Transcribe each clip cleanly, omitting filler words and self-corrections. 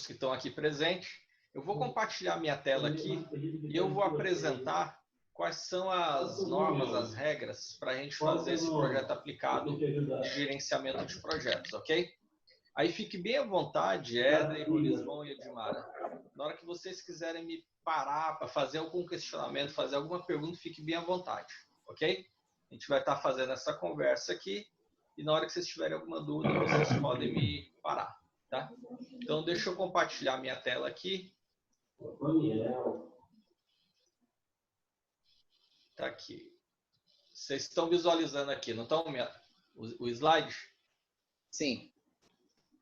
que estão aqui presentes. Eu vou compartilhar minha tela aqui e eu vou apresentar quais são as normas, as regras para a gente fazer esse projeto aplicado de gerenciamento de projetos, ok? Aí fique bem à vontade, Éder, Rolismon e Edmara. Na hora que vocês quiserem me parar para fazer algum questionamento, fazer alguma pergunta, fique bem à vontade, ok? A gente vai estar fazendo essa conversa aqui e na hora que vocês tiverem alguma dúvida, vocês podem me parar, tá? Então, deixa eu compartilhar minha tela aqui. Tá aqui. Vocês estão visualizando aqui, não estão o slide? Sim.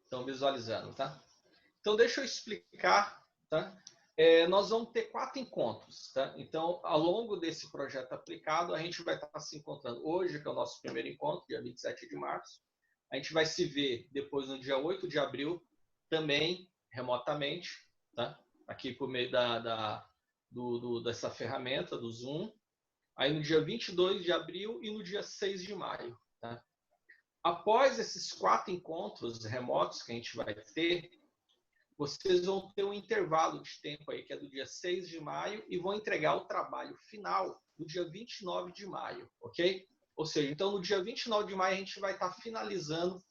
Estão visualizando, tá? Então, deixa eu explicar, tá? Nós vamos ter 4 encontros, tá? Então, ao longo desse projeto aplicado, a gente vai estar se encontrando hoje, que é o nosso primeiro encontro, dia 27 de março. A gente vai se ver depois no dia 8 de abril, também remotamente, tá? Aqui por meio dessa ferramenta, do Zoom. Aí no dia 22 de abril e no dia 6 de maio. Tá? Após esses 4 encontros remotos que a gente vai ter, vocês vão ter um intervalo de tempo aí, que é do dia 6 de maio, e vão entregar o trabalho final no dia 29 de maio, ok? Ou seja, então no dia 29 de maio a gente vai estar finalizando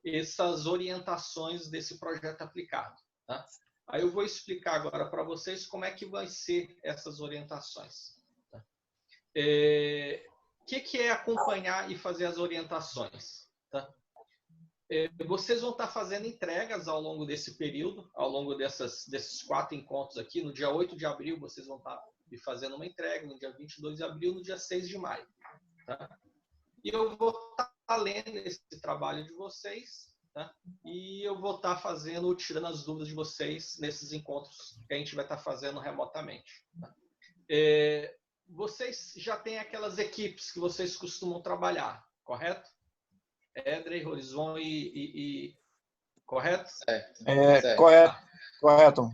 essas orientações desse projeto aplicado. Tá? Aí eu vou explicar agora para vocês como é que vai ser essas orientações. Tá? O que é acompanhar e fazer as orientações? Tá? Vocês vão estar fazendo entregas ao longo desse período, ao longo desses 4 encontros aqui. No dia 8 de abril, vocês vão estar fazendo uma entrega, no dia 22 de abril, no dia 6 de maio. Tá? E eu vou estar lendo esse trabalho de vocês, tá? E eu vou estar tirando as dúvidas de vocês nesses encontros que a gente vai estar fazendo remotamente. Tá? Vocês já têm aquelas equipes que vocês costumam trabalhar, correto? Éder, Horizon correto? Certo. Correto. Correto.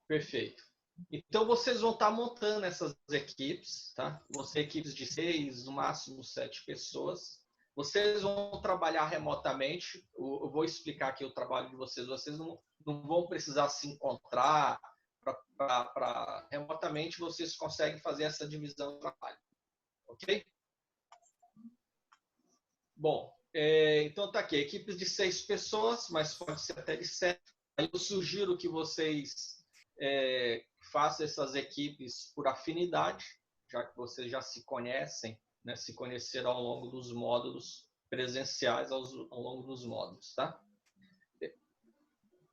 Perfeito. Então, vocês vão estar montando essas equipes, tá? Vão ser equipes de 6, no máximo 7 pessoas. Vocês vão trabalhar remotamente. Eu vou explicar aqui o trabalho de vocês. Vocês não vão precisar se encontrar. Remotamente, vocês conseguem fazer essa divisão do trabalho. Ok? Bom, então tá aqui. Equipes de 6 pessoas, mas pode ser até de 7. Aí eu sugiro que vocês façam essas equipes por afinidade, já que vocês já se conhecem, né, se conheceram ao longo dos módulos presenciais, ao longo dos módulos, tá?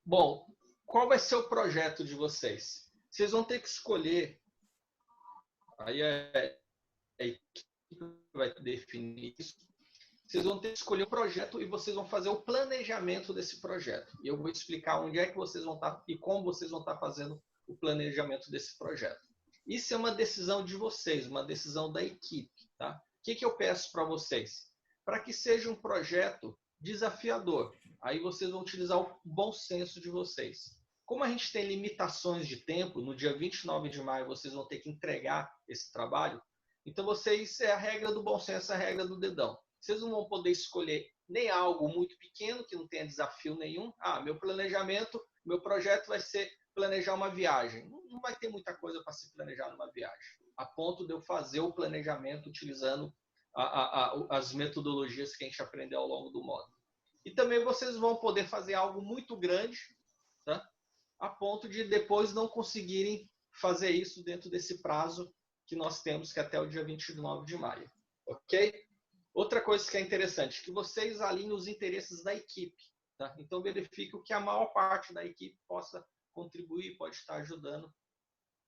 Bom, qual vai ser o projeto de vocês? Vocês vão ter que escolher, aí a equipe vai definir isso, vocês vão ter que escolher o projeto e vocês vão fazer o planejamento desse projeto. E eu vou explicar onde é que vocês vão estar e como vocês vão estar fazendo o planejamento desse projeto. Isso é uma decisão de vocês, uma decisão da equipe. Tá? O que eu peço para vocês? Para que seja um projeto desafiador. Aí vocês vão utilizar o bom senso de vocês. Como a gente tem limitações de tempo, no dia 29 de maio vocês vão ter que entregar esse trabalho, então vocês, é a regra do bom senso, é a regra do dedão. Vocês não vão poder escolher nem algo muito pequeno, que não tenha desafio nenhum. Meu planejamento, meu projeto vai ser planejar uma viagem. Não vai ter muita coisa para se planejar numa viagem, a ponto de eu fazer o planejamento utilizando as metodologias que a gente aprendeu ao longo do módulo. E também vocês vão poder fazer algo muito grande, tá? A ponto de depois não conseguirem fazer isso dentro desse prazo que nós temos, que é até o dia 29 de maio. Ok? Outra coisa que é interessante, que vocês alinhem os interesses da equipe. Tá? Então, verifique que a maior parte da equipe possa contribuir, pode estar ajudando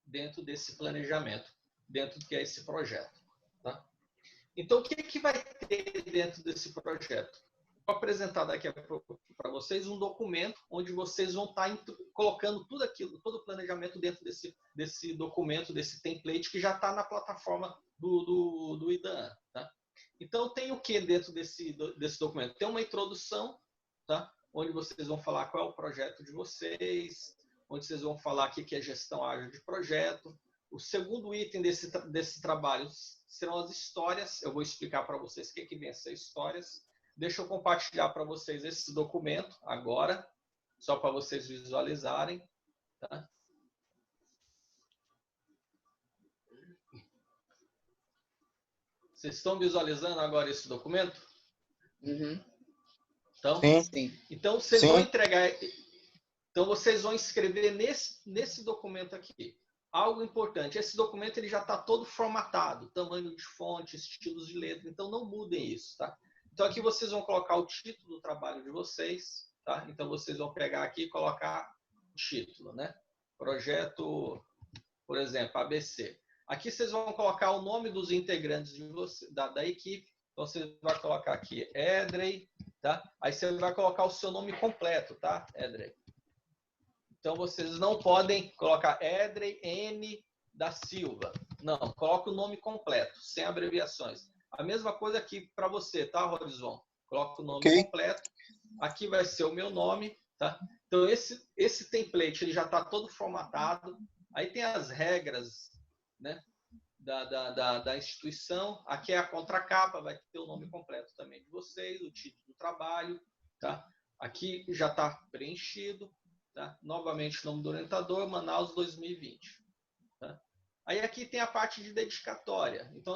dentro desse planejamento, dentro do que é esse projeto. Tá? Então, o que vai ter dentro desse projeto? Vou apresentar daqui a pouco para vocês um documento onde vocês vão estar colocando tudo aquilo, todo o planejamento dentro desse documento, desse template que já está na plataforma do IDAN. Tá? Então, tem o que dentro desse documento? Tem uma introdução, tá? Onde vocês vão falar qual é o projeto de vocês, onde vocês vão falar o que é gestão ágil de projeto. O segundo item desse trabalho serão as histórias. Eu vou explicar para vocês o que vem a ser histórias. Deixa eu compartilhar para vocês esse documento agora. só para vocês visualizarem. Tá? Vocês estão visualizando agora esse documento? Uhum. Então, Sim. então vocês vão entregar. Então vocês vão escrever nesse documento aqui algo importante. Esse documento ele já está todo formatado, tamanho de fonte, estilos de letra. Então não mudem isso, tá? Então aqui vocês vão colocar o título do trabalho de vocês, tá? Então vocês vão pegar aqui e colocar o título, né? Projeto, por exemplo, ABC. Aqui vocês vão colocar o nome dos integrantes de você, da equipe. Então você vai colocar aqui Edrey, tá? Aí você vai colocar o seu nome completo, tá? Edrey. Então vocês não podem colocar Edrey N da Silva. Não, coloca o nome completo, sem abreviações. A mesma coisa aqui para você, tá, Horizon? Coloca o nome completo. Aqui vai ser o meu nome, tá? Então esse template ele já está todo formatado. Aí tem as regras, né, da instituição. Aqui é a contracapa, vai ter o nome completo também de vocês, o título do trabalho, tá? Aqui já está preenchido, tá? Novamente o nome do orientador, Manaus 2020. Tá? Aí aqui tem a parte de dedicatória. Então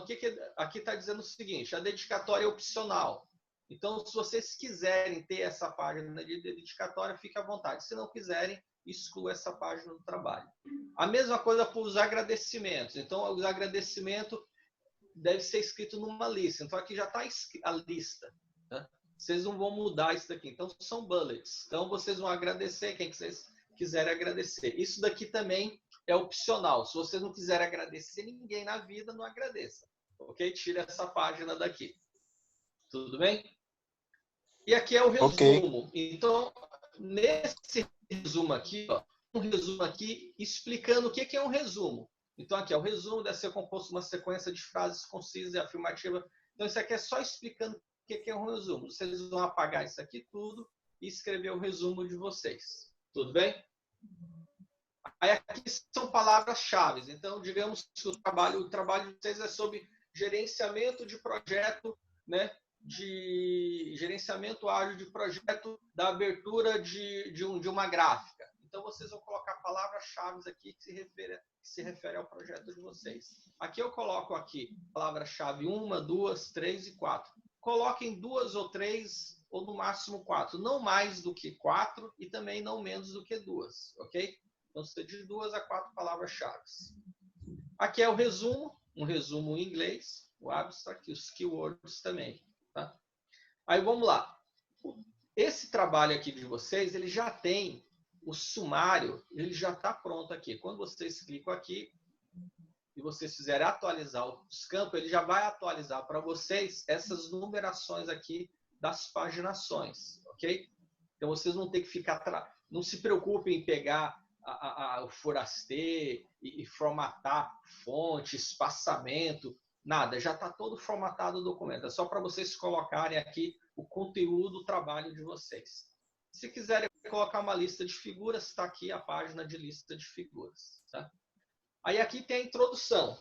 aqui está dizendo o seguinte: a dedicatória é opcional. Então, se vocês quiserem ter essa página de dedicatória, fique à vontade. Se não quiserem, exclua essa página do trabalho. A mesma coisa para os agradecimentos. Então, os agradecimentos devem ser escritos numa lista. Então, aqui já está a lista. Tá? Vocês não vão mudar isso daqui. Então, são bullets. Então, vocês vão agradecer quem vocês quiserem agradecer. Isso daqui também é opcional. Se vocês não quiserem agradecer ninguém na vida, não agradeça. Ok? Tira essa página daqui. Tudo bem? E aqui é o resumo. Então, nesse resumo aqui, ó, um resumo aqui explicando o que é um resumo. Então, aqui, ó, o resumo deve ser composto de uma sequência de frases concisas e afirmativas. Então, isso aqui é só explicando o que é um resumo. Vocês vão apagar isso aqui tudo e escrever o resumo de vocês. Tudo bem? Aí aqui são palavras-chave. Então, digamos que o trabalho de vocês é sobre gerenciamento de projeto, né? De gerenciamento ágil de projeto da abertura de uma gráfica. Então, vocês vão colocar palavras-chave aqui que se refere ao projeto de vocês. Aqui eu coloco aqui palavra-chave 1, 2, 3 e 4. Coloquem 2 ou 3 ou no máximo 4. Não mais do que 4 e também não menos do que 2, ok? Então, você de 2 a 4 palavras-chave. Aqui é o resumo, um resumo em inglês, o abstract e os keywords também. Tá? Aí vamos lá. Esse trabalho aqui de vocês, ele já tem o sumário, ele já está pronto aqui. Quando vocês clicam aqui e vocês fizerem atualizar os campos, ele já vai atualizar para vocês essas numerações aqui das paginações, ok? Então vocês vão ter que ficar... Não se preocupem em pegar o Foraster e formatar fonte, espaçamento, nada, já está todo formatado o documento. É só para vocês colocarem aqui o conteúdo do trabalho de vocês. Se quiserem colocar uma lista de figuras, está aqui a página de lista de figuras. Tá? Aí aqui tem a introdução.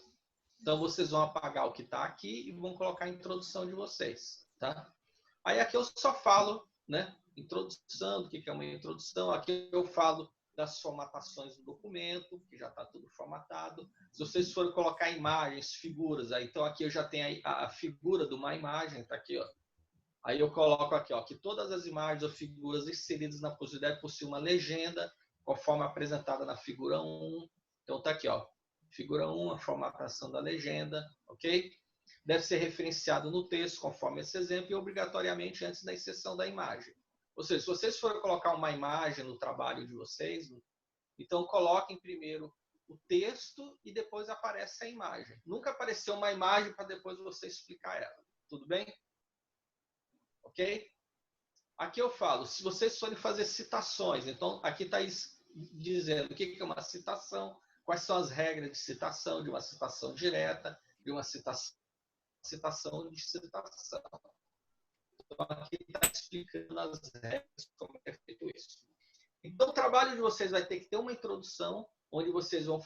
Então vocês vão apagar o que está aqui e vão colocar a introdução de vocês. Tá? Aí aqui eu só falo, né? Introdução, do que é uma introdução. Aqui eu falo das formatações do documento, que já está tudo formatado. Se vocês forem colocar imagens, figuras, aí, então aqui eu já tenho a figura de uma imagem, está aqui, ó. Aí eu coloco aqui, ó, que todas as imagens ou figuras inseridas na possibilidade possuem uma legenda, conforme apresentada na figura 1. Então está aqui, ó, figura 1, a formatação da legenda, ok? Deve ser referenciado no texto, conforme esse exemplo, e obrigatoriamente antes da inserção da imagem. Ou seja, se vocês forem colocar uma imagem no trabalho de vocês, então coloquem primeiro o texto e depois aparece a imagem. Nunca apareceu uma imagem para depois você explicar ela. Tudo bem? Ok? Aqui eu falo, se vocês forem fazer citações, então aqui está dizendo o que é uma citação, quais são as regras de citação, de uma citação direta, de uma citação de citação. Então, aqui está explicando as regras, como é feito isso. Então, o trabalho de vocês vai ter que ter uma introdução, onde vocês vão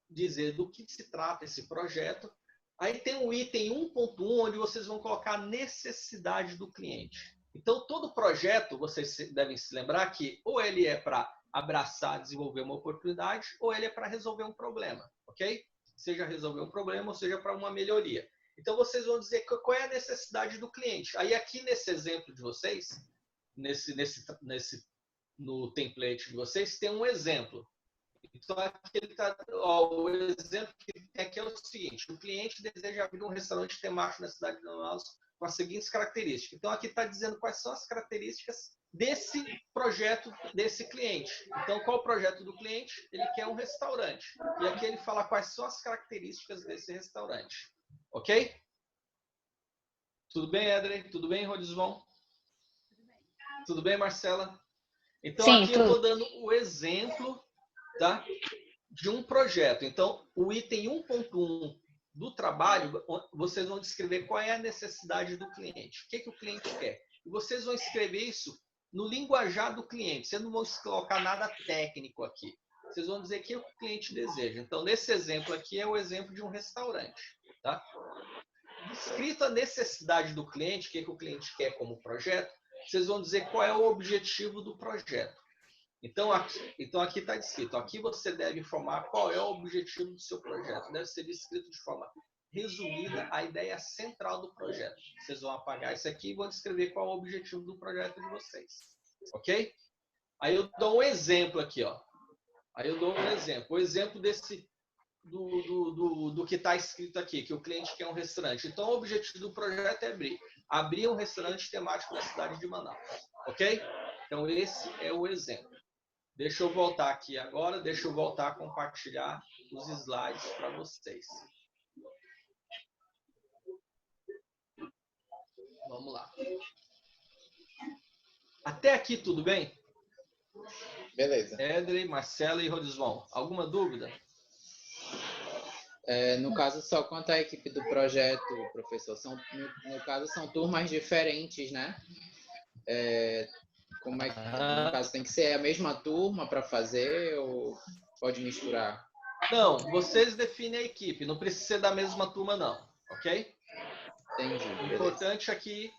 dizer do que se trata esse projeto. Aí tem o item 1.1, onde vocês vão colocar a necessidade do cliente. Então, todo projeto, vocês devem se lembrar que ou ele é para abraçar, desenvolver uma oportunidade, ou ele é para resolver um problema, ok? Seja resolver um problema, ou seja para uma melhoria. Então, vocês vão dizer qual é a necessidade do cliente. Aí, aqui nesse exemplo de vocês, no template de vocês, tem um exemplo. Então, aqui o exemplo que tem aqui é o seguinte: o cliente deseja abrir um restaurante temático na cidade de Manaus com as seguintes características. Então, aqui está dizendo quais são as características desse projeto desse cliente. Então, qual o projeto do cliente? Ele quer um restaurante. E aqui ele fala quais são as características desse restaurante. Ok? Tudo bem, Edrey? Tudo bem, Rodisvon? Tudo bem, Marcela? Então, Sim, aqui eu estou dando o exemplo, tá, de um projeto. Então, o item 1.1 do trabalho, vocês vão descrever qual é a necessidade do cliente, o que o cliente quer. E vocês vão escrever isso no linguajar do cliente. Vocês não vão colocar nada técnico aqui. Vocês vão dizer o que o cliente deseja. Então, nesse exemplo aqui é o exemplo de um restaurante. Tá? Descrita a necessidade do cliente, o que o cliente quer como projeto, vocês vão dizer qual é o objetivo do projeto. Então aqui está descrito. Aqui você deve informar qual é o objetivo do seu projeto. Deve ser descrito de forma resumida a ideia central do projeto. Vocês vão apagar isso aqui e vão descrever qual é o objetivo do projeto de vocês. Ok? Aí eu dou um exemplo aqui, ó. Aí eu dou um exemplo. O exemplo do que está escrito aqui, que o cliente quer um restaurante. Então, o objetivo do projeto é abrir um restaurante temático na cidade de Manaus. Ok? Então, esse é o exemplo. Deixa eu voltar aqui agora, deixa eu voltar a compartilhar os slides para vocês. Vamos lá. Até aqui tudo bem? Beleza. Edrey, Marcela e Rodisvon, alguma dúvida? No caso, só quanto à equipe do projeto, professor, no caso são turmas diferentes, né? Como é que, no caso, tem que ser a mesma turma para fazer ou pode misturar? Não, vocês definem a equipe, não precisa ser da mesma turma não, ok? Entendi. O importante é que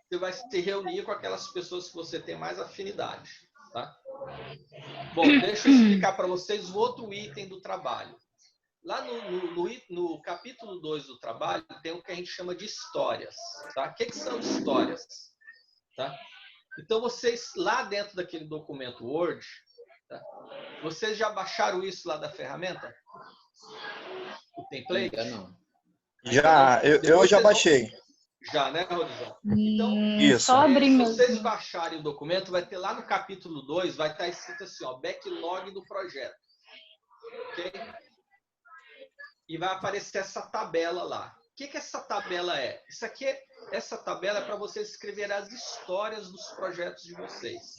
você vai se reunir com aquelas pessoas que você tem mais afinidade, tá? Bom, deixa eu explicar para vocês o outro item do trabalho. Lá no capítulo 2 do trabalho, tem o que a gente chama de histórias. Tá? O que são histórias? Tá? Então, vocês, lá dentro daquele documento Word, tá? Vocês já baixaram isso lá da ferramenta? O template? Ainda não. Já, eu já baixei. Já, né, Rodisão? Então, isso. Se vocês baixarem o documento, vai ter lá no capítulo 2, vai estar escrito assim, ó, backlog do projeto. Ok? E vai aparecer essa tabela lá. O que essa tabela é? Essa tabela é para vocês escrever as histórias dos projetos de vocês.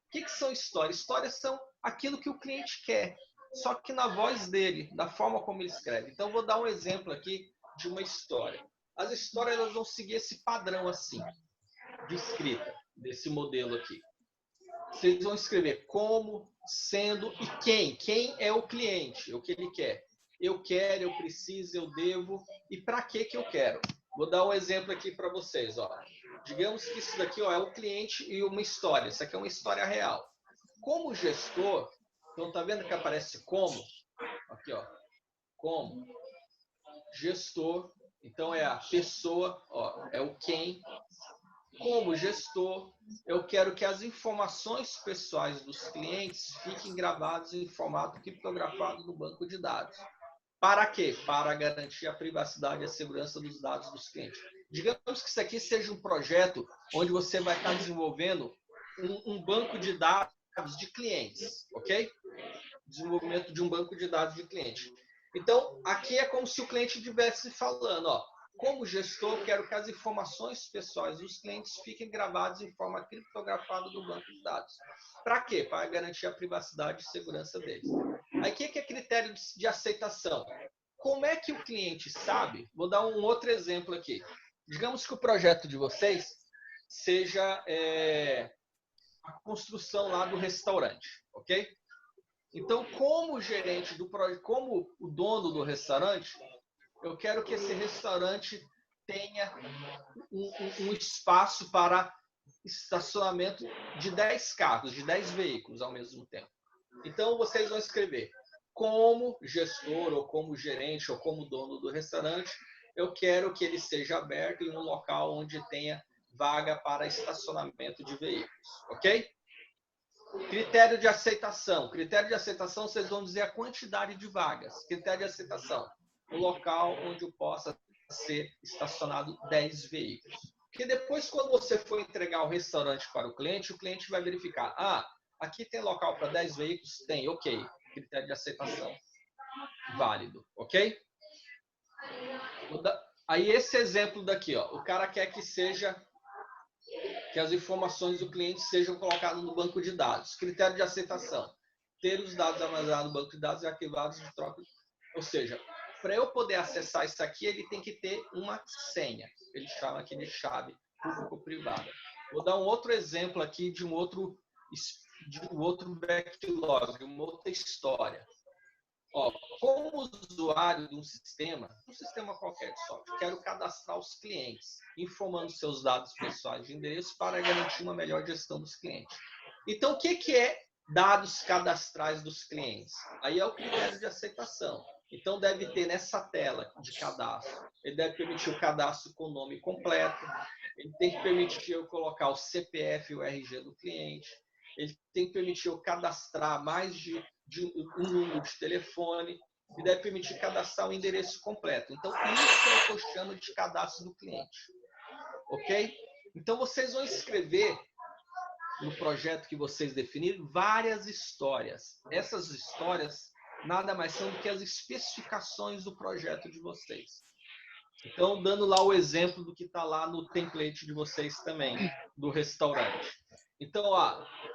O que são histórias? Histórias são aquilo que o cliente quer, só que na voz dele, da forma como ele escreve. Então, vou dar um exemplo aqui de uma história. As histórias elas vão seguir esse padrão assim, de escrita, desse modelo aqui. Vocês vão escrever como, sendo e quem. Quem é o cliente, o que ele quer. Eu quero, eu preciso, eu devo e para que eu quero. Vou dar um exemplo aqui para vocês. Ó. Digamos que isso daqui ó, é o cliente e uma história. Isso aqui é uma história real. Como gestor, então tá vendo que aparece como? Aqui, ó. Como gestor. Então é a pessoa, ó, é o quem. Como gestor, eu quero que as informações pessoais dos clientes fiquem gravadas em formato criptografado no banco de dados. Para quê? Para garantir a privacidade e a segurança dos dados dos clientes. Digamos que isso aqui seja um projeto onde você vai estar desenvolvendo um banco de dados de clientes, ok? Desenvolvimento de um banco de dados de cliente. Então, aqui é como se o cliente estivesse falando, ó, como gestor, quero que as informações pessoais dos clientes fiquem gravadas em forma criptografada no banco de dados. Para quê? Para garantir a privacidade e segurança deles. Aí, o que é critério de aceitação? Como é que o cliente sabe? Vou dar um outro exemplo aqui. Digamos que o projeto de vocês seja a construção lá do restaurante, ok? Então, como gerente do projeto, como o dono do restaurante, eu quero que esse restaurante tenha um espaço para estacionamento de 10 carros, de 10 veículos ao mesmo tempo. Então, vocês vão escrever como gestor, ou como gerente, ou como dono do restaurante, eu quero que ele seja aberto em um local onde tenha vaga para estacionamento de veículos, ok? Critério de aceitação. Critério de aceitação, vocês vão dizer a quantidade de vagas. Critério de aceitação, um local onde eu possa ser estacionado 10 veículos. Porque depois, quando você for entregar o restaurante para o cliente vai verificar, aqui tem local para 10 veículos? Tem, ok. Critério de aceitação. Válido, ok? Aí esse exemplo daqui, ó, o cara quer que as informações do cliente sejam colocadas no banco de dados. Critério de aceitação. Ter os dados armazenados no banco de dados e arquivados de troca. Ou seja, para eu poder acessar isso aqui, ele tem que ter uma senha. Ele chama aqui de chave público-privada. Vou dar um outro exemplo aqui de um outro backlog, de uma outra história. Ó, como usuário de um sistema qualquer de software, quero cadastrar os clientes, informando seus dados pessoais de endereço para garantir uma melhor gestão dos clientes. Então, o que é dados cadastrais dos clientes? Aí é o critério de aceitação. Então, deve ter nessa tela de cadastro, ele deve permitir o cadastro com o nome completo, ele tem que permitir eu colocar o CPF e o RG do cliente, ele tem que permitir eu cadastrar mais de um número de telefone, e deve permitir cadastrar o endereço completo. Então, isso é o que eu chamo de cadastro do cliente. Ok? Então, vocês vão escrever no projeto que vocês definirem várias histórias. Essas histórias nada mais são do que as especificações do projeto de vocês. Então, dando lá o exemplo do que está lá no template de vocês também, do restaurante. Então,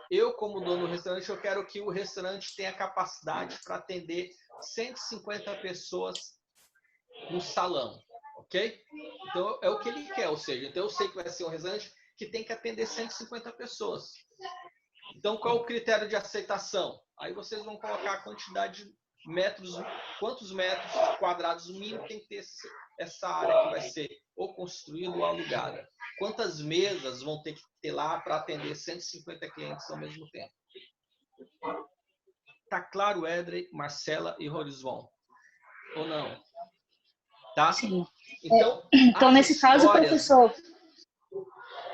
eu como dono do restaurante, eu quero que o restaurante tenha capacidade para atender 150 pessoas no salão, ok? Então, é o que ele quer, ou seja, então eu sei que vai ser um restaurante que tem que atender 150 pessoas. Então, qual é o critério de aceitação? Aí vocês vão colocar a quantidade de metros, quantos metros quadrados mínimo tem que ter essa área que vai ser ou construída ou alugada. Quantas mesas vão ter que ter lá para atender 150 clientes ao mesmo tempo. Tá claro, Edrey, Marcela e Horizon? Ou não? Tá? Sim. Então, nesse caso, professor,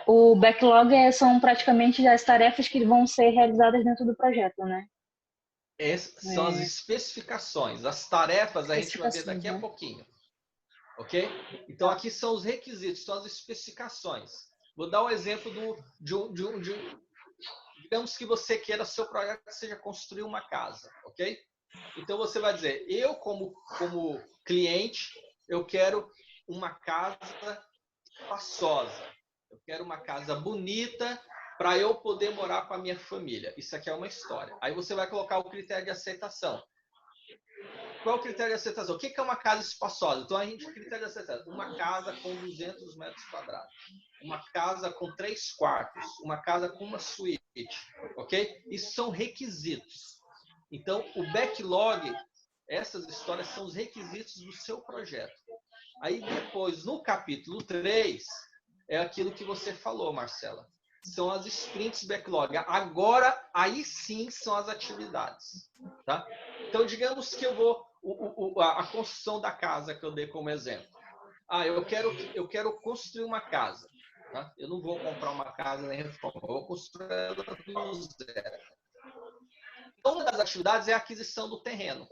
o backlog são praticamente as tarefas que vão ser realizadas dentro do projeto, né? Essas são as especificações. As tarefas a gente vai ver daqui a pouquinho. Ok? Então, aqui são os requisitos, são as especificações. Vou dar um exemplo digamos que você queira seu projeto seja construir uma casa, ok? Então, você vai dizer, eu como cliente, eu quero uma casa espaçosa. Eu quero uma casa bonita para eu poder morar com a minha família. Isso aqui é uma história. Aí você vai colocar o critério de aceitação. Qual é o critério de aceitação? O que é uma casa espaçosa? Então, a gente critério de aceitação. Uma casa com 200 metros quadrados. Uma casa com 3 quartos. Uma casa com uma suíte. Ok? Isso são requisitos. Então, o backlog, essas histórias são os requisitos do seu projeto. Aí, depois, no capítulo 3, é aquilo que você falou, Marcela. São as sprints backlog. Agora, aí sim, são as atividades. Tá? Então, digamos que eu vou... a construção da casa que eu dei como exemplo. Eu quero construir uma casa. Tá? Eu não vou comprar uma casa nem reforma. Eu vou construir ela do zero. Então, uma das atividades é a aquisição do terreno.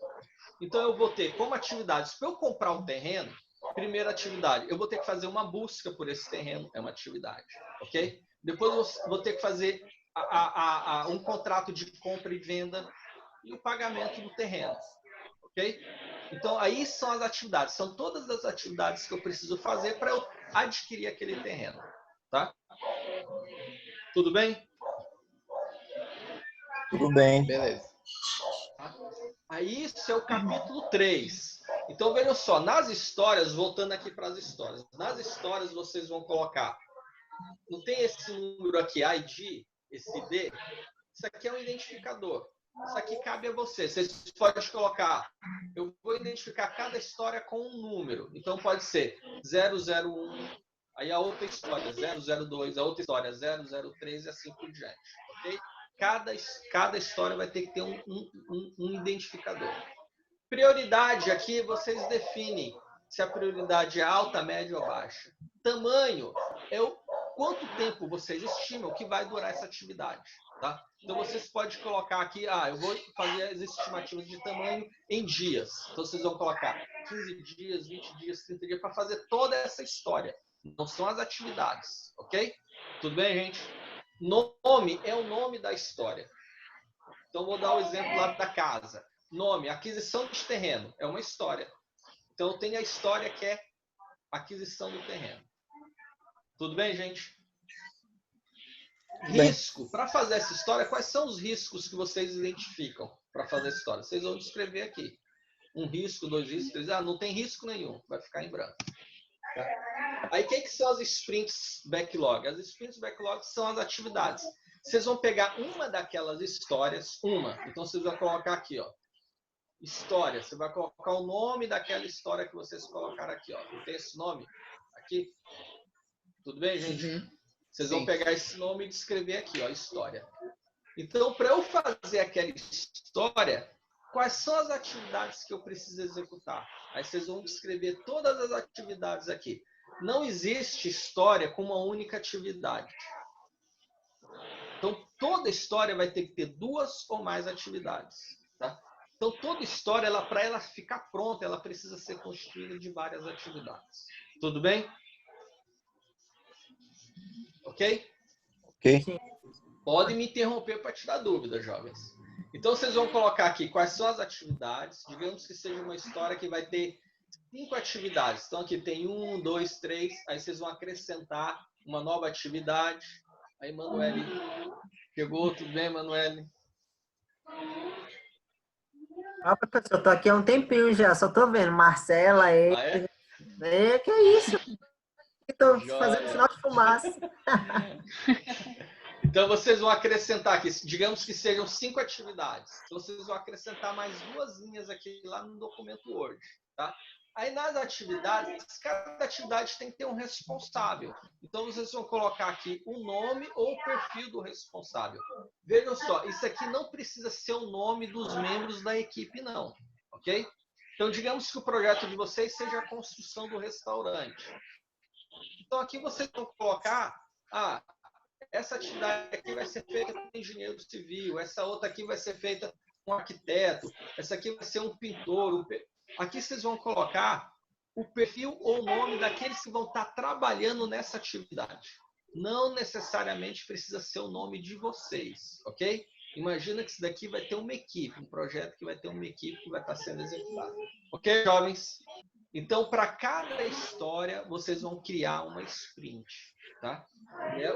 Então, eu vou ter como atividades, para eu comprar um terreno, primeira atividade, eu vou ter que fazer uma busca por esse terreno, é uma atividade, ok? Depois, eu vou ter que fazer um contrato de compra e venda e o pagamento do terreno, ok? Então, aí são as atividades, são todas as atividades que eu preciso fazer para eu adquirir aquele terreno, tá? Tudo bem? Tudo bem. Beleza. Aí isso é o capítulo 3. Então, vejam só, nas histórias, voltando aqui para as histórias, nas histórias vocês vão colocar, não tem esse número aqui, ID, esse ID, isso aqui é um identificador. Isso aqui cabe a você. Vocês podem colocar, eu vou identificar cada história com um número. Então pode ser 001, aí a outra história 002, a outra história 003 e assim por diante. Ok? Cada história vai ter que ter um identificador. Prioridade aqui vocês definem se a prioridade é alta, média ou baixa. Tamanho é o quanto tempo vocês estimam que vai durar essa atividade. Tá? Então vocês podem colocar aqui, eu vou fazer as estimativas de tamanho em dias. Então vocês vão colocar 15 dias, 20 dias, 30 dias para fazer toda essa história. Não são as atividades, ok? Tudo bem, gente? Nome é o nome da história. Então vou dar o exemplo lá da casa. Nome, aquisição de terreno, é uma história. Então tem a história que é aquisição do terreno. Tudo bem, gente? Risco. Para fazer essa história, quais são os riscos que vocês identificam para fazer essa história? Vocês vão descrever aqui. Um risco, 2 riscos, 3. Não tem risco nenhum. Vai ficar em branco. Tá? Aí, o que são as sprints backlog? As sprints backlog são as atividades. Vocês vão pegar uma daquelas histórias, Então, vocês vão colocar aqui, ó. História. Você vai colocar o nome daquela história que vocês colocaram aqui, ó. Não tem esse nome? Aqui. Tudo bem, gente? Uhum. Vocês vão pegar esse nome e descrever aqui, ó, história. Então, para eu fazer aquela história, quais são as atividades que eu preciso executar? Aí vocês vão descrever todas as atividades aqui. Não existe história com uma única atividade. Então, toda história vai ter que ter 2 ou mais atividades. Tá? Então, toda história, para ela ficar pronta, ela precisa ser constituída de várias atividades. Tudo bem? Ok? Ok. Pode me interromper para tirar dúvida, jovens. Então, vocês vão colocar aqui quais são as atividades. Digamos que seja uma história que vai ter 5 atividades. Então, aqui tem 1, 2, 3. Aí vocês vão acrescentar uma nova atividade. Aí, Manoele. Pegou? Tudo bem, Manoele? Professor, eu tô aqui há um tempinho já. Só tô vendo. Marcela, É? que isso? Estou fazendo sinal de fumaça. Então, vocês vão acrescentar aqui, digamos que sejam 5 atividades. Então, vocês vão acrescentar mais 2 linhas aqui lá no documento Word. Tá? Aí, nas atividades, cada atividade tem que ter um responsável. Então, vocês vão colocar aqui o nome ou o perfil do responsável. Vejam só, isso aqui não precisa ser o nome dos membros da equipe, não. Ok? Então, digamos que o projeto de vocês seja a construção do restaurante. Então, aqui vocês vão colocar, essa atividade aqui vai ser feita com um engenheiro civil, essa outra aqui vai ser feita com um arquiteto, essa aqui vai ser um pintor. Aqui vocês vão colocar o perfil ou o nome daqueles que vão estar trabalhando nessa atividade. Não necessariamente precisa ser o nome de vocês, ok? Imagina que isso daqui vai ter uma equipe, um projeto que vai ter uma equipe que vai estar sendo executado. Ok, jovens? Então, para cada história, vocês vão criar uma sprint. Tá?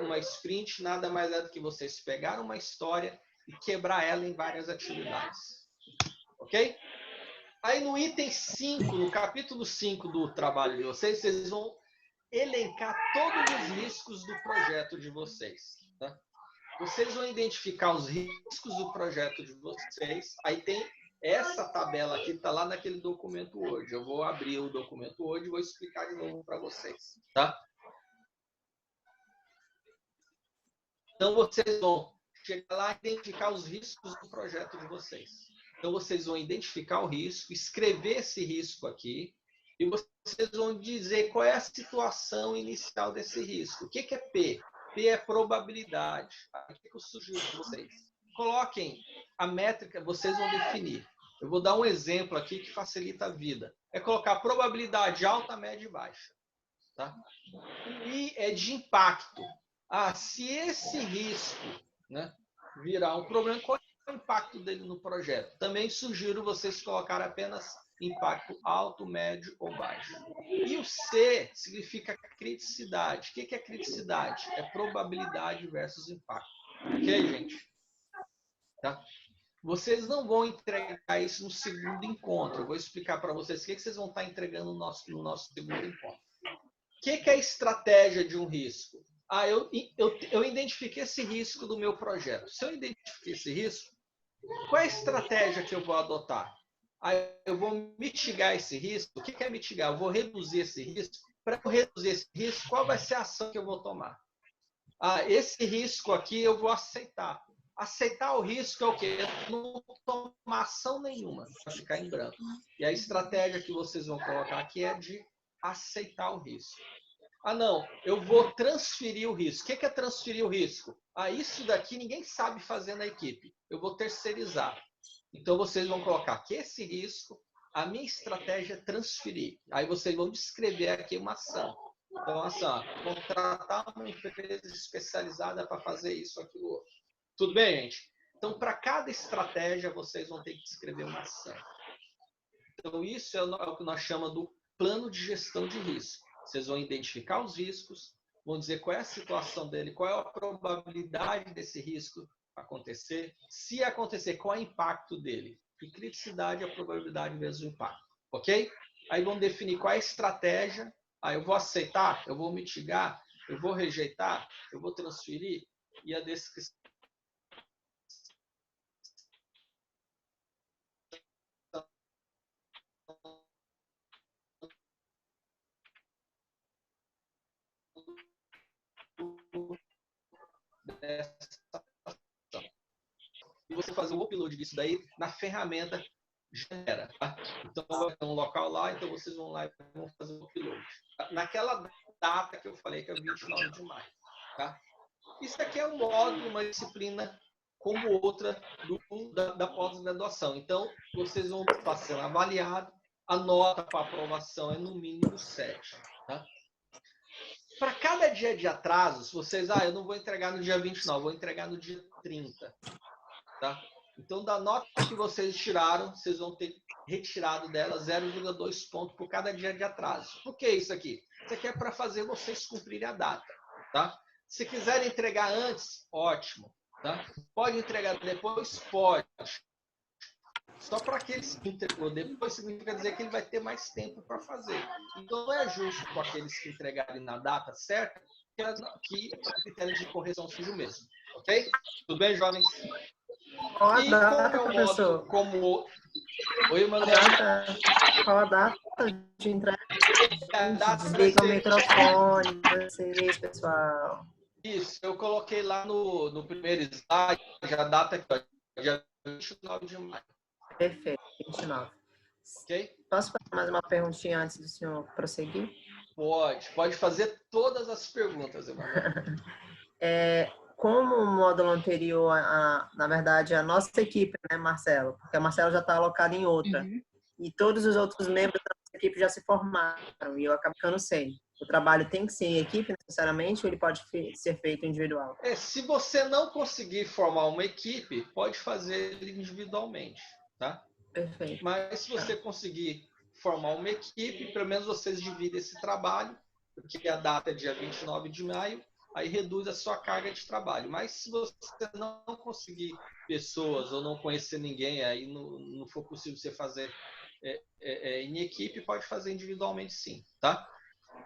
Uma sprint nada mais é do que vocês pegar uma história e quebrar ela em várias atividades. Ok? Aí no item 5, no capítulo 5 do trabalho de vocês, vocês vão elencar todos os riscos do projeto de vocês. Tá? Vocês vão identificar os riscos do projeto de vocês. Aí tem essa tabela aqui, está lá naquele documento Word. Eu vou abrir o documento Word e vou explicar de novo para vocês. Tá? Então, vocês vão chegar lá e identificar os riscos do projeto de vocês. Então, vocês vão identificar o risco, escrever esse risco aqui, e vocês vão dizer qual é a situação inicial desse risco. O que é P? P é probabilidade. O que eu sugiro para vocês? Coloquem a métrica, vocês vão definir. Eu vou dar um exemplo aqui que facilita a vida. É colocar probabilidade alta, média e baixa. Tá? I é de impacto. Se esse risco, né, virar um problema, qual é o impacto dele no projeto? Também sugiro vocês colocarem apenas impacto alto, médio ou baixo. E o C significa criticidade. O que é criticidade? É probabilidade versus impacto. Ok, gente? Tá? Vocês não vão entregar isso no segundo encontro. Eu vou explicar para vocês o que vocês vão estar entregando no nosso segundo encontro. O que é a estratégia de um risco? Eu identifiquei esse risco do meu projeto. Se eu identifiquei esse risco, Qual é a estratégia que eu vou adotar? Aí eu vou mitigar esse risco. O que é mitigar? Eu vou reduzir esse risco. Para eu reduzir esse risco, qual vai ser a ação que eu vou tomar? Esse risco aqui eu vou aceitar. Aceitar o risco é o quê? Não tomar ação nenhuma, para ficar em branco. E a estratégia que vocês vão colocar aqui é de aceitar o risco. Não, eu vou transferir o risco. O que é transferir o risco? Isso daqui ninguém sabe fazer na equipe. Eu vou terceirizar. Então, vocês vão colocar que esse risco, a minha estratégia é transferir. Aí vocês vão descrever aqui uma ação. Então, ação, contratar uma empresa especializada para fazer isso, aquilo, outro. Tudo bem, gente? Então, para cada estratégia, vocês vão ter que descrever uma ação. Então, isso é o que nós chamamos do plano de gestão de risco. Vocês vão identificar os riscos, vão dizer qual é a situação dele, qual é a probabilidade desse risco acontecer, se acontecer, qual é o impacto dele. E criticidade é a probabilidade vezes o impacto. Ok? Aí vão definir qual é a estratégia. Eu vou aceitar, eu vou mitigar, eu vou rejeitar, eu vou transferir. E a descrição dessa ação. E você fazer o upload disso daí na ferramenta gera. Tá? Então, vai ter um local lá, então vocês vão lá e vão fazer o upload. Naquela data que eu falei, que é o 29 de maio. Tá? Isso aqui é um módulo, uma disciplina como outra da pós-graduação. Então, vocês vão estar sendo avaliados. A nota para aprovação é no mínimo 7. Tá? Para cada dia de atraso, se vocês, eu não vou entregar no dia 29, vou entregar no dia 30. Tá? Então, da nota que vocês tiraram, vocês vão ter retirado dela 0,2 pontos por cada dia de atraso. Por que isso aqui? Isso aqui é para fazer vocês cumprirem a data. Tá? Se quiserem entregar antes, ótimo. Tá? Pode entregar depois? Pode. Só para aqueles que entregou depois, significa dizer que ele vai ter mais tempo para fazer. Então, não é justo com aqueles que entregarem na data certa que o critério de correção seja o mesmo. Ok? Tudo bem, jovens? Qual a data, professor? Oi, Manuel. Qual a data de entrega? Desliga o microfone, vocês, pessoal. Isso, eu coloquei lá no primeiro slide a data aqui, ó, dia 29 de maio. Perfeito, 29. Ok? Posso fazer mais uma perguntinha antes do senhor prosseguir? Pode fazer todas as perguntas, Emanuel. Como o módulo anterior, na verdade, a nossa equipe, né, Marcelo? Porque a Marcelo já está alocada em outra. Uhum. E todos os outros membros da nossa equipe já se formaram. E eu acabo ficando sem. O trabalho tem que ser em equipe, necessariamente, ou ele pode ser feito individual? Se você não conseguir formar uma equipe, pode fazer ele individualmente. Tá? Perfeito. Mas se você conseguir formar uma equipe, pelo menos vocês dividem esse trabalho, porque a data é dia 29 de maio, aí reduz a sua carga de trabalho. Mas se você não conseguir pessoas ou não conhecer ninguém, aí não for possível você fazer em equipe, pode fazer individualmente sim, tá?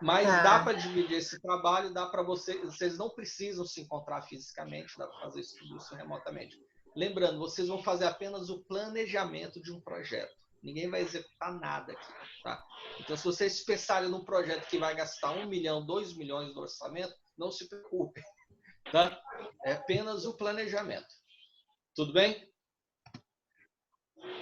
Mas dá para dividir esse trabalho, dá para vocês não precisam se encontrar fisicamente, dá para fazer tudo isso remotamente. Lembrando, vocês vão fazer apenas o planejamento de um projeto. Ninguém vai executar nada aqui, tá? Então, se vocês pensarem num projeto que vai gastar 1 milhão, 2 milhões do orçamento, não se preocupem, tá? É apenas o planejamento. Tudo bem?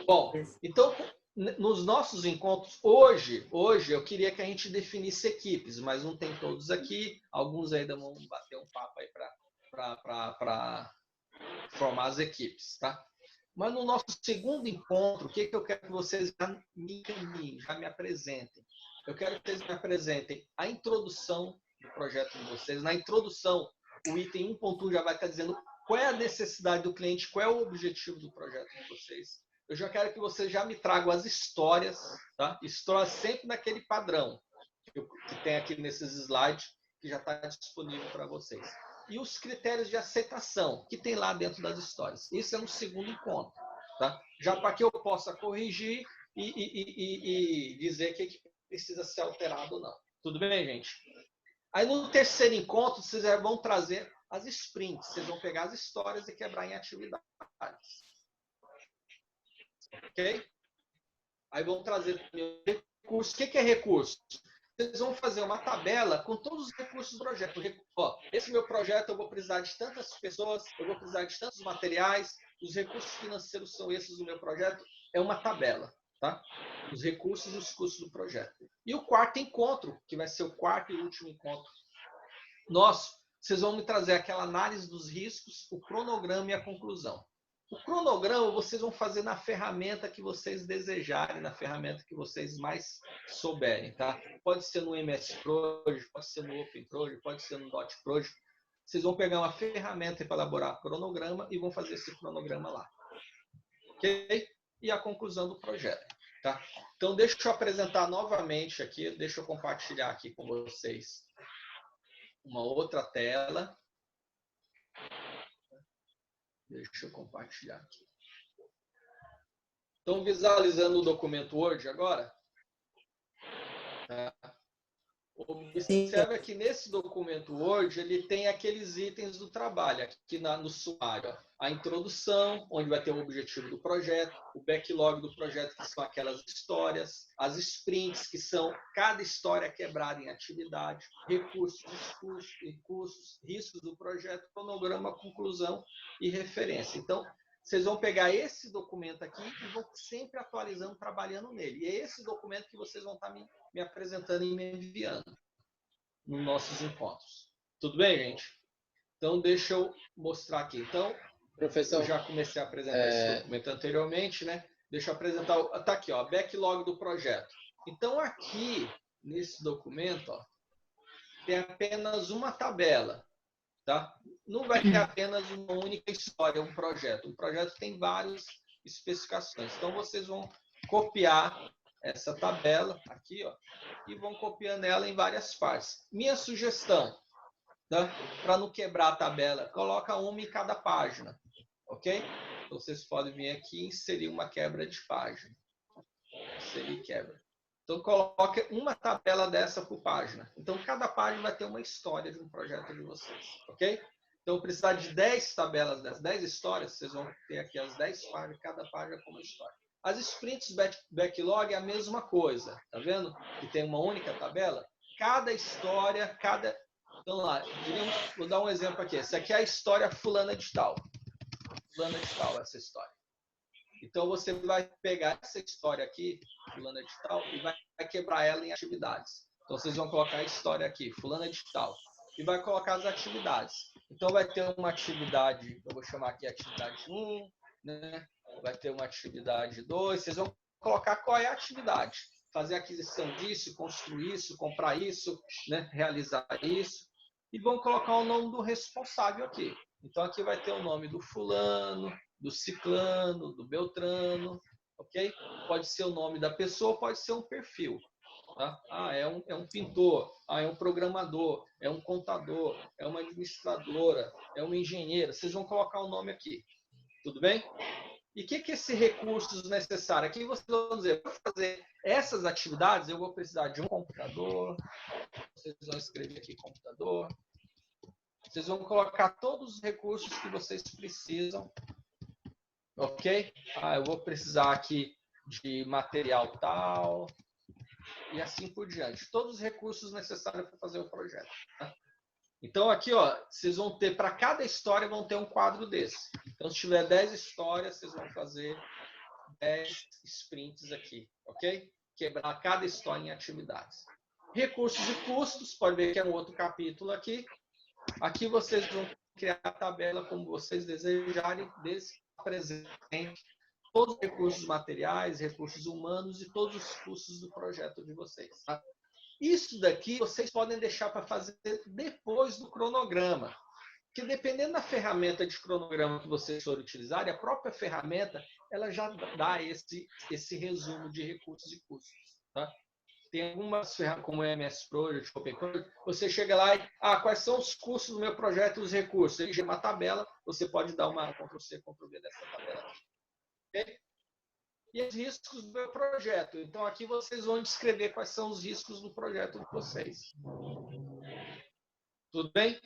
Bom, então, nos nossos encontros, hoje eu queria que a gente definisse equipes, mas não tem todos aqui. Alguns ainda vão bater um papo aí para formar as equipes, tá? Mas no nosso segundo encontro, o que eu quero que vocês já me encaminhem, já me apresentem? Eu quero que vocês me apresentem a introdução do projeto de vocês. Na introdução, o item 1.1 já vai estar dizendo qual é a necessidade do cliente, qual é o objetivo do projeto de vocês. Eu já quero que vocês já me tragam as histórias, tá? Histórias sempre naquele padrão que tem aqui nesses slides, que já está disponível para vocês. E os critérios de aceitação, que tem lá dentro das histórias. Isso é no segundo encontro, tá? Já para que eu possa corrigir e dizer o que precisa ser alterado ou não. Tudo bem, gente? Aí no terceiro encontro, vocês vão trazer as sprints. Vocês vão pegar as histórias e quebrar em atividades. ok? Aí vão trazer também recursos. O que é recurso? Vocês vão fazer uma tabela com todos os recursos do projeto. Ó, esse meu projeto eu vou precisar de tantas pessoas, eu vou precisar de tantos materiais, os recursos financeiros são esses do meu projeto. É uma tabela, tá? Os recursos e os custos do projeto. E o quarto encontro, que vai ser o quarto e último encontro nosso, vocês vão me trazer aquela análise dos riscos, o cronograma e a conclusão. O cronograma vocês vão fazer na ferramenta que vocês desejarem, na ferramenta que vocês mais souberem, tá? Pode ser no MS Project, pode ser no Open Project, pode ser no Dot Project. Vocês vão pegar uma ferramenta para elaborar cronograma e vão fazer esse cronograma lá. Ok? E a conclusão do projeto, tá? Então, deixa eu apresentar novamente aqui, deixa eu compartilhar aqui com vocês uma outra tela. Deixa eu compartilhar aqui. Estão visualizando o documento Word agora? Tá. Observe que nesse documento Word, ele tem aqueles itens do trabalho, aqui no sumário. Ó. A introdução, onde vai ter o objetivo do projeto, o backlog do projeto, que são aquelas histórias, as sprints, que são cada história quebrada em atividade, recursos, riscos do projeto, cronograma, conclusão e referência. Então, vocês vão pegar esse documento aqui e vão sempre atualizando, trabalhando nele. E é esse documento que vocês vão estar me apresentando e me enviando nos nossos encontros. Tudo bem, gente? Então, deixa eu mostrar aqui. Então, Professor, eu já comecei a apresentar esse documento anteriormente, né? Deixa eu apresentar. Tá aqui, ó, backlog do projeto. Então, aqui, nesse documento, ó, tem apenas uma tabela. Tá? Não vai ter apenas uma única história, um projeto. Um projeto tem várias especificações. Então, vocês vão copiar essa tabela aqui, ó, e vão copiando ela em várias partes. Minha sugestão, tá? Para não quebrar a tabela, coloca uma em cada página, ok? Então, vocês podem vir aqui e inserir uma quebra de página. Inserir quebra. Então, coloque uma tabela dessa por página. Então, cada página vai ter uma história de um projeto de vocês, ok? Então, precisar de 10 tabelas dessas, 10 histórias, vocês vão ter aqui as 10 páginas, cada página com uma história. As sprints backlog é a mesma coisa, tá vendo? Que tem uma única tabela. Cada história, cada... Então, lá, vou dar um exemplo aqui. Essa aqui é a história fulana de tal. Fulana de tal, essa história. Então, você vai pegar essa história aqui, fulana de tal, e vai quebrar ela em atividades. Então, vocês vão colocar a história aqui, fulana de tal, e vai colocar as atividades. Então, vai ter uma atividade, eu vou chamar aqui atividade 1, né? Vai ter uma atividade 2, vocês vão colocar qual é a atividade. Fazer aquisição disso, construir isso, comprar isso, né? Realizar isso. E vão colocar o nome do responsável aqui. Então, aqui vai ter o nome do fulano, do ciclano, do beltrano, ok? Pode ser o nome da pessoa, pode ser um perfil. Tá? É um pintor, é um programador, é um contador, é uma administradora, é uma engenheira. Vocês vão colocar o nome aqui. Tudo bem? E o que é esse recursos necessário? Aqui vocês vão dizer, para fazer essas atividades, eu vou precisar de um computador. Vocês vão escrever aqui computador. Vocês vão colocar todos os recursos que vocês precisam. Ok? Eu vou precisar aqui de material tal. E assim por diante. Todos os recursos necessários para fazer o projeto. Tá? Então, aqui, ó, vocês vão ter, para cada história, vão ter um quadro desse. Então, se tiver 10 histórias, vocês vão fazer 10 sprints aqui. Ok? Quebrar cada história em atividades. Recursos e custos, pode ver que é um outro capítulo aqui. Aqui vocês vão criar a tabela como vocês desejarem, desde que apresente todos os recursos materiais, recursos humanos e todos os custos do projeto de vocês. Tá? Isso daqui vocês podem deixar para fazer depois do cronograma. Porque dependendo da ferramenta de cronograma que vocês forem utilizar, a própria ferramenta ela já dá esse resumo de recursos e custos. Tá? Tem algumas ferramentas, como o MS Project, Open Project, você chega lá e, quais são os custos do meu projeto e os recursos? Ele gera uma tabela, você pode dar uma Ctrl+C, Ctrl+V dessa tabela. Okay? E os riscos do meu projeto. Então, aqui vocês vão descrever quais são os riscos do projeto de vocês. Tudo bem?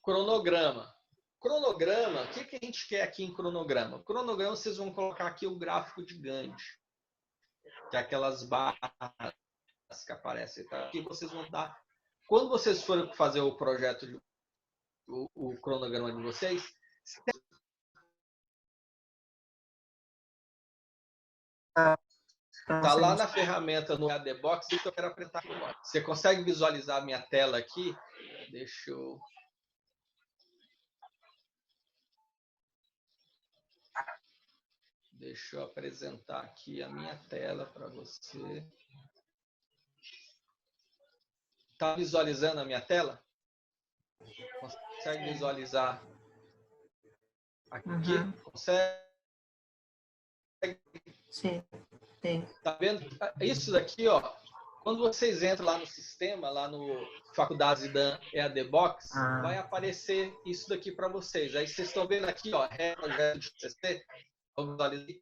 Cronograma. Cronograma, o que a gente quer aqui em cronograma? Cronograma, vocês vão colocar aqui o gráfico de Gantt, que é aquelas barras que aparecem. Tá? Aqui vocês vão dar. Quando vocês forem fazer o projeto, o cronograma de vocês, tá lá na ferramenta no ADBox que eu quero apresentar agora. Você consegue visualizar a minha tela aqui? Deixa eu apresentar aqui a minha tela para você. Está visualizando a minha tela? Consegue visualizar aqui? Uhum. Consegue? Sim. Sim. Tá vendo? Isso daqui, ó. Quando vocês entram lá no sistema, lá no Faculdades da ADBox, vai aparecer isso daqui para vocês. Aí vocês estão vendo aqui, ó, projeto de CC. Vamos visualizar.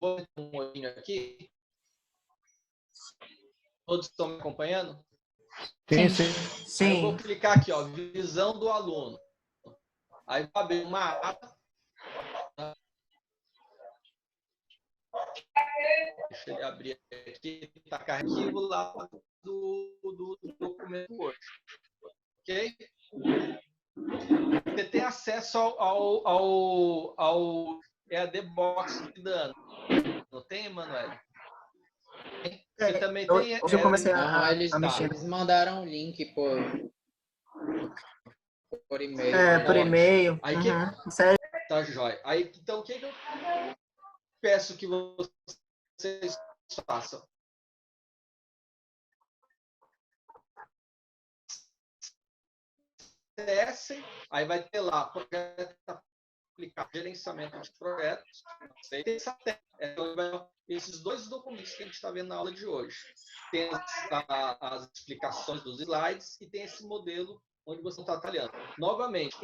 Vou um olhinho aqui. Todos estão me acompanhando? Sim, sim. Sim. Eu vou clicar aqui, ó, visão do aluno. Aí vou abrir uma aba. Deixa ele abrir aqui, tá arquivo lá do documento hoje. Ok? Você tem acesso ao ADBox do ano. Não tem, Emanuele? Você também tem. Hoje eu comecei Eles mandaram um link por e-mail. por e-mail. Aí tá jóia. Aí, então, o que eu peço que vocês façam? Acessem, aí vai ter lá projeto aplicar gerenciamento de projetos. Esses dois documentos que a gente está vendo na aula de hoje. Tem as explicações dos slides e tem esse modelo onde você está trabalhando. Novamente,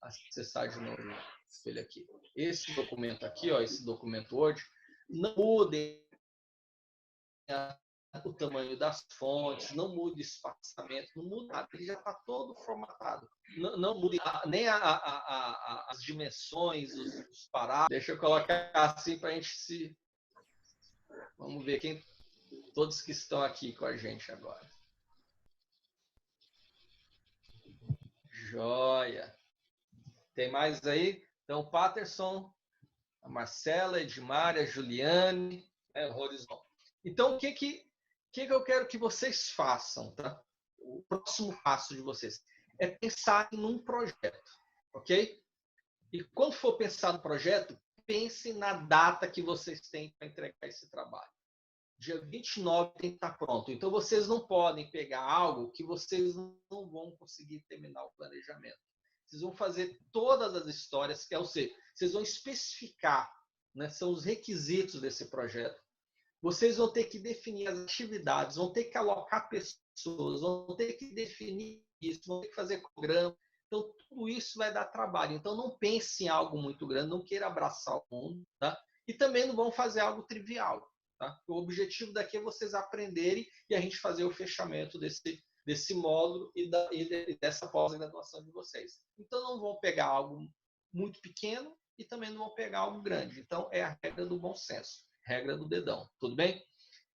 acessar de novo ele aqui. Esse documento aqui, ó, esse documento hoje, não mudem o tamanho das fontes, não mude o espaçamento, não muda nada, ele já está todo formatado. Não mude nem as dimensões, os parámetros. Deixa eu colocar assim para a gente se... Vamos ver todos que estão aqui com a gente agora. Joia! Tem mais aí? Então, Patterson, a Marcela, Edmar, a Juliane, o Horizonte. Então, o que eu quero que vocês façam, tá? O próximo passo de vocês é pensar num projeto, ok? E quando for pensar no projeto, pense na data que vocês têm para entregar esse trabalho. Dia 29 tem que estar pronto. Então, vocês não podem pegar algo que vocês não vão conseguir terminar o planejamento. Vocês vão fazer todas as histórias, ou seja, vocês vão especificar, né, são os requisitos desse projeto. Vocês vão ter que definir as atividades, vão ter que alocar pessoas, vão ter que definir isso, vão ter que fazer programa. Então, tudo isso vai dar trabalho. Então, não pense em algo muito grande, não queira abraçar o mundo, tá? E também não vão fazer algo trivial, tá? O objetivo daqui é vocês aprenderem e a gente fazer o fechamento desse módulo e dessa pós-graduação de vocês. Então, não vão pegar algo muito pequeno e também não vão pegar algo grande. Então, é a regra do bom senso. Regra do dedão, tudo bem?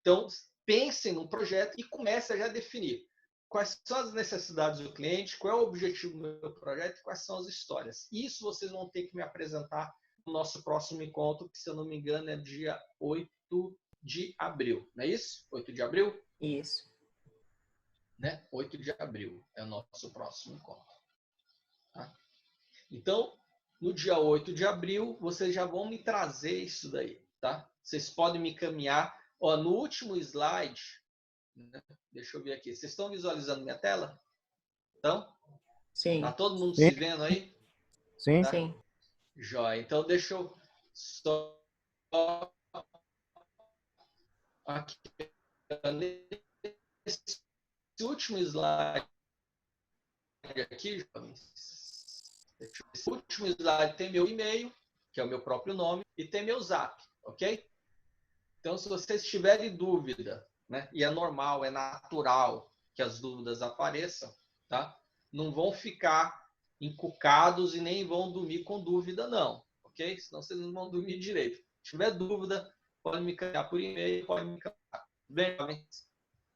Então, pensem no projeto e comecem a já definir quais são as necessidades do cliente, qual é o objetivo do meu projeto e quais são as histórias. Isso vocês vão ter que me apresentar no nosso próximo encontro, que, se eu não me engano, é dia 8 de abril. Não é isso? 8 de abril? Isso. Né? 8 de abril é o nosso próximo encontro. Tá? Então, no dia 8 de abril, vocês já vão me trazer isso daí, tá? Vocês podem me encaminhar. Ó, no último slide, né? Deixa eu ver aqui. Vocês estão visualizando minha tela? Então? Sim. Tá todo mundo Sim. se vendo aí? Sim. Tá? Sim. Jóia. Então, deixa eu só... Aqui, nesse último slide aqui, esse último slide tem meu e-mail, que é o meu próprio nome, e tem meu zap, ok? Então, se vocês tiverem dúvida, né, e é normal, é natural que as dúvidas apareçam, tá? Não vão ficar encucados e nem vão dormir com dúvida, não, ok? Senão vocês não vão dormir direito. Se tiver dúvida, pode me encaminhar por e-mail, pode me encaminhar. Bem,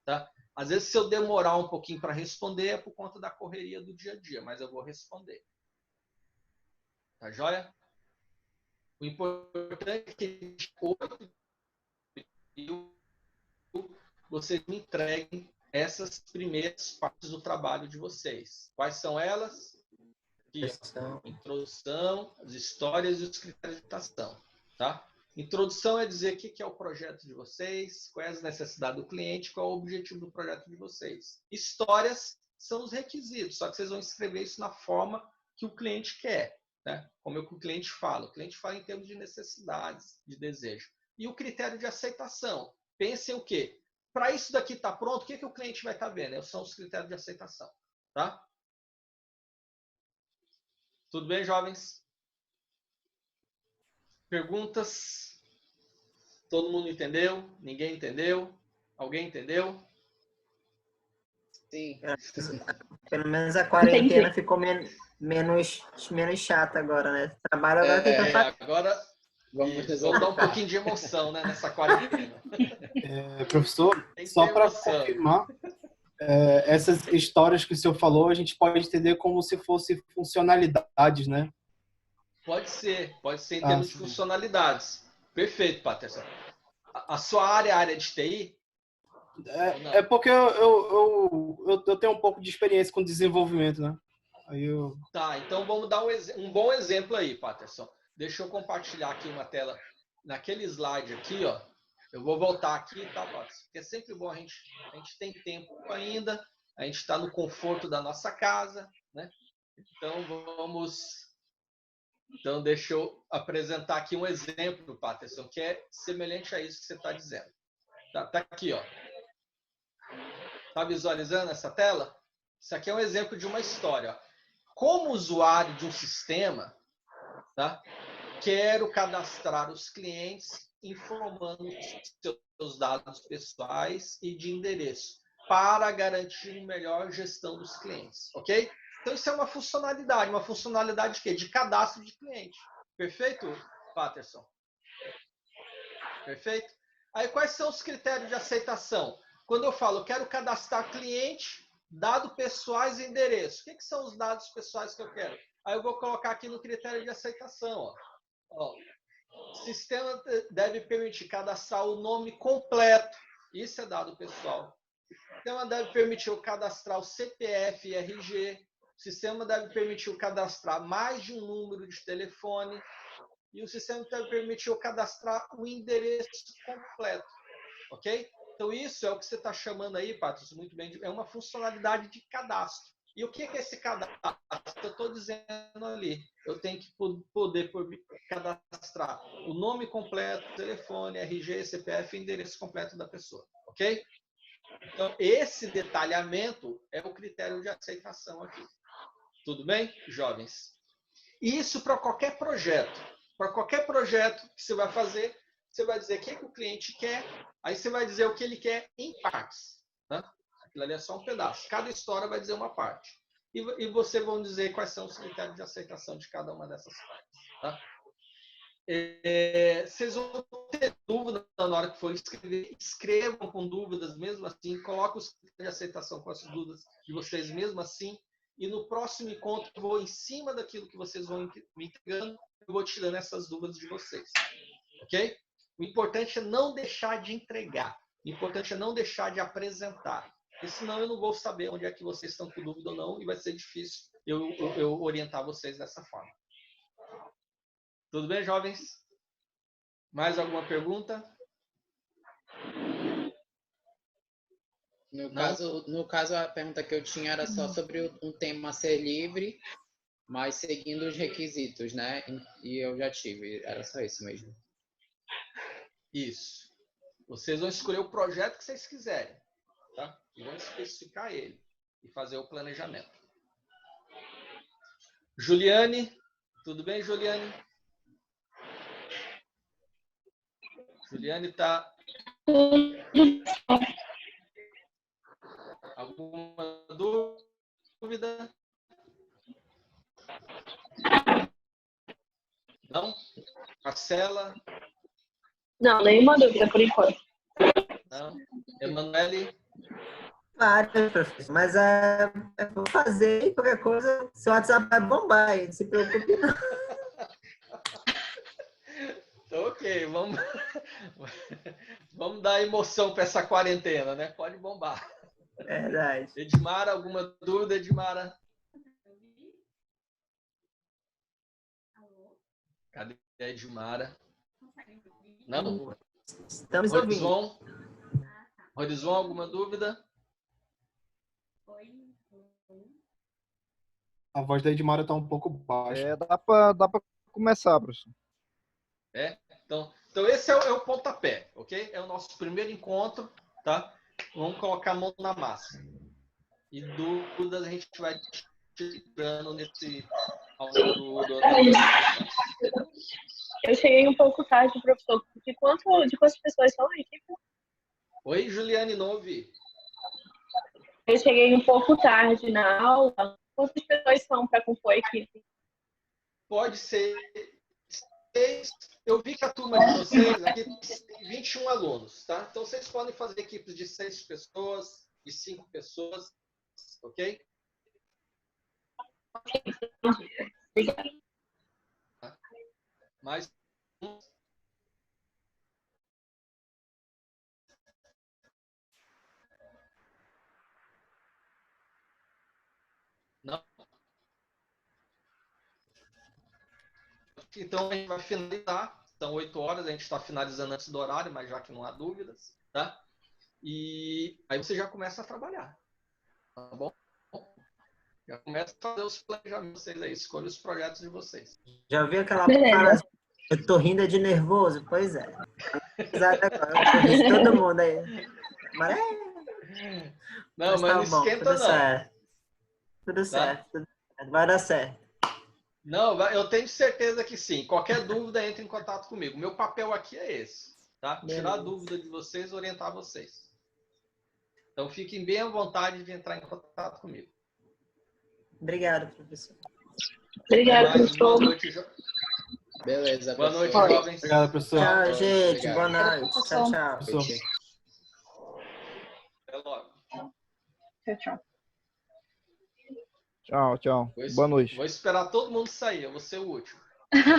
tá? Às vezes, se eu demorar um pouquinho para responder, é por conta da correria do dia a dia, mas eu vou responder. Tá joia? O importante é que vocês me entreguem essas primeiras partes do trabalho de vocês. Quais são elas? Aqui, introdução, as histórias e os critérios de ação. Tá? Introdução é dizer o que é o projeto de vocês, qual é as necessidades do cliente, qual é o objetivo do projeto de vocês. Histórias são os requisitos, só que vocês vão escrever isso na forma que o cliente quer, né? Como é que o cliente fala. O cliente fala em termos de necessidades, de desejo. E o critério de aceitação. Pensem o quê? Para isso daqui estar pronto, o que o cliente vai estar vendo? São os critérios de aceitação. Tá? Tudo bem, jovens? Perguntas? Todo mundo entendeu? Ninguém entendeu? Alguém entendeu? Sim. Pelo menos a quarentena Entendi. ficou menos chata agora, né? Trabalho agora tem tanta... Agora vamos dar um pouquinho de emoção, né, nessa quarentena. Professor, só para confirmar, essas histórias que o senhor falou, a gente pode entender como se fosse funcionalidades, né? Pode ser em termos de funcionalidades. Perfeito, Patterson. A sua área é a área de TI? É porque eu tenho um pouco de experiência com desenvolvimento, né? Tá, então vamos dar um bom exemplo aí, Patterson. Deixa eu compartilhar aqui uma tela. Naquele slide aqui, ó. Eu vou voltar aqui, tá, Patterson? Porque é sempre bom, a gente tem tempo ainda, a gente está no conforto da nossa casa, né? Então, deixa eu apresentar aqui um exemplo, Patterson, que é semelhante a isso que você está dizendo. Tá aqui, ó. Tá visualizando essa tela? Isso aqui é um exemplo de uma história. Ó. Como usuário de um sistema, tá? Quero cadastrar os clientes informando seus dados pessoais e de endereço para garantir melhor gestão dos clientes, ok? Então, isso é uma funcionalidade de quê? De cadastro de cliente. Perfeito, Patterson? Perfeito? Aí, quais são os critérios de aceitação? Quando eu falo, quero cadastrar cliente, dados pessoais e endereço. O que são os dados pessoais que eu quero? Aí eu vou colocar aqui no critério de aceitação. Ó, o sistema deve permitir cadastrar o nome completo. Isso é dado pessoal. O sistema deve permitir eu cadastrar o CPF e RG. O sistema deve permitir eu cadastrar mais de um número de telefone. E o sistema deve permitir eu cadastrar o endereço completo. Ok? Então, isso é o que você está chamando aí, Patrícia, muito bem, é uma funcionalidade de cadastro. E o que é esse cadastro? Eu estou dizendo ali. Eu tenho que poder cadastrar o nome completo, telefone, RG, CPF e endereço completo da pessoa. Ok? Então, esse detalhamento é o critério de aceitação aqui. Tudo bem, jovens? Isso para qualquer projeto. Para qualquer projeto que você vai fazer, você vai dizer o que o cliente quer, aí você vai dizer o que ele quer em partes. Né? Aquilo ali é só um pedaço. Cada história vai dizer uma parte. E você vão dizer quais são os critérios de aceitação de cada uma dessas partes. Tá? Vocês vão ter dúvida na hora que for escrever, escrevam com dúvidas mesmo assim, coloquem os critérios de aceitação com as dúvidas de vocês mesmo assim, e no próximo encontro eu vou em cima daquilo que vocês vão me entregando, eu vou tirando essas dúvidas de vocês. Ok? O importante é não deixar de entregar. O importante é não deixar de apresentar. Porque senão eu não vou saber onde é que vocês estão com dúvida ou não, e vai ser difícil eu orientar vocês dessa forma. Tudo bem, jovens? Mais alguma pergunta? No caso, a pergunta que eu tinha era só sobre um tema ser livre, mas seguindo os requisitos, né? E eu já tive, era só isso mesmo. Isso. Vocês vão escolher o projeto que vocês quiserem, tá? E vão especificar ele e fazer o planejamento. Juliane, tudo bem, Juliane? Juliane está Alguma dúvida? Não? Marcela? Não, nenhuma dúvida por enquanto. Não? Emanuele? Várias, professor. Mas vou fazer qualquer coisa. Seu WhatsApp vai bombar, hein? Não se preocupe, não. Então, ok, vamos dar emoção para essa quarentena, né? Pode bombar. Verdade. Edmara, alguma dúvida, Edmara? Cadê a Edmara? Não? Estamos ouvindo. Rodison, alguma dúvida? A voz da Edmara está um pouco baixa. Dá pra começar, professor. Então esse é o pontapé, ok? É o nosso primeiro encontro, tá? Vamos colocar a mão na massa. E dúvidas a gente vai tirando ao longo do Eu cheguei um pouco tarde, professor. De quantas pessoas são na equipe? Oi, Juliane, não ouvi. Eu cheguei um pouco tarde na aula. Quantas pessoas são para compor a equipe? Pode ser 6. Eu vi que a turma de vocês aqui tem 21 alunos, tá? Então vocês podem fazer equipes de 6 pessoas, de 5 pessoas, ok? Obrigada. Mais não? Então a gente vai finalizar. São 8 horas, a gente está finalizando antes do horário, mas já que não há dúvidas, tá? E aí você já começa a trabalhar, tá bom? Já começa a fazer os planejamentos de vocês aí, escolha os projetos de vocês. Já viu aquela Beleza. frase? Eu tô rindo de nervoso? Pois é. Exato, agora. Eu tô rindo de todo mundo aí. Mas Não, mas tá não bom, esquenta tudo não. certo. Tudo certo, tudo certo. Vai dar certo. Não, eu tenho certeza que sim. Qualquer dúvida, entre em contato comigo. Meu papel aqui é esse, tá? Tirar a Beleza. dúvida de vocês, orientar vocês. Então fiquem bem à vontade de entrar em contato comigo. Obrigado, professor. Obrigada, Até mais. Boa professor. noite, Beleza, boa noite, professor. jovens. Obrigado, professor. Tchau, Boa noite, gente. obrigado. Boa noite. Tchau, tchau. Professor. Até logo. Tchau, tchau. Tchau, tchau. Boa noite. Vou esperar todo mundo sair, eu vou ser o último.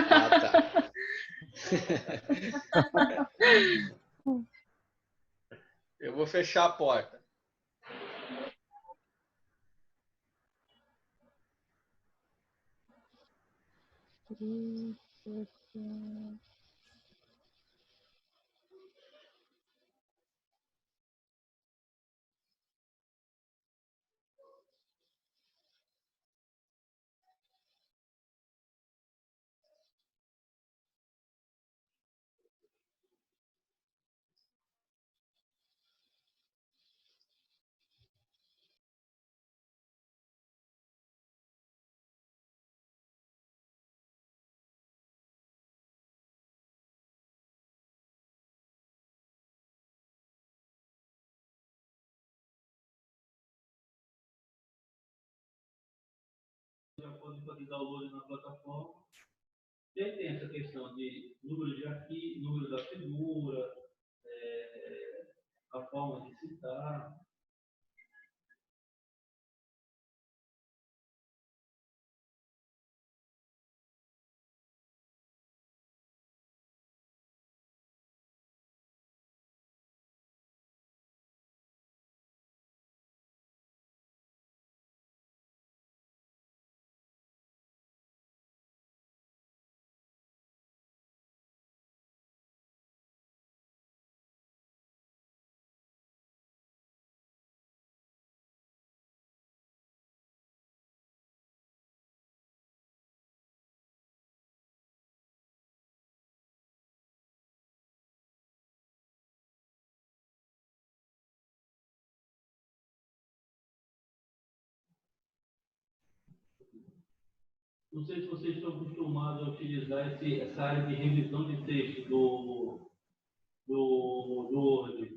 Ah, tá. Eu vou fechar a porta. Já podem fazer download na plataforma. E aí tem essa questão de número de arquivo, número da figura, a forma de citar. Não sei se vocês estão acostumados a utilizar essa área de revisão de texto no Word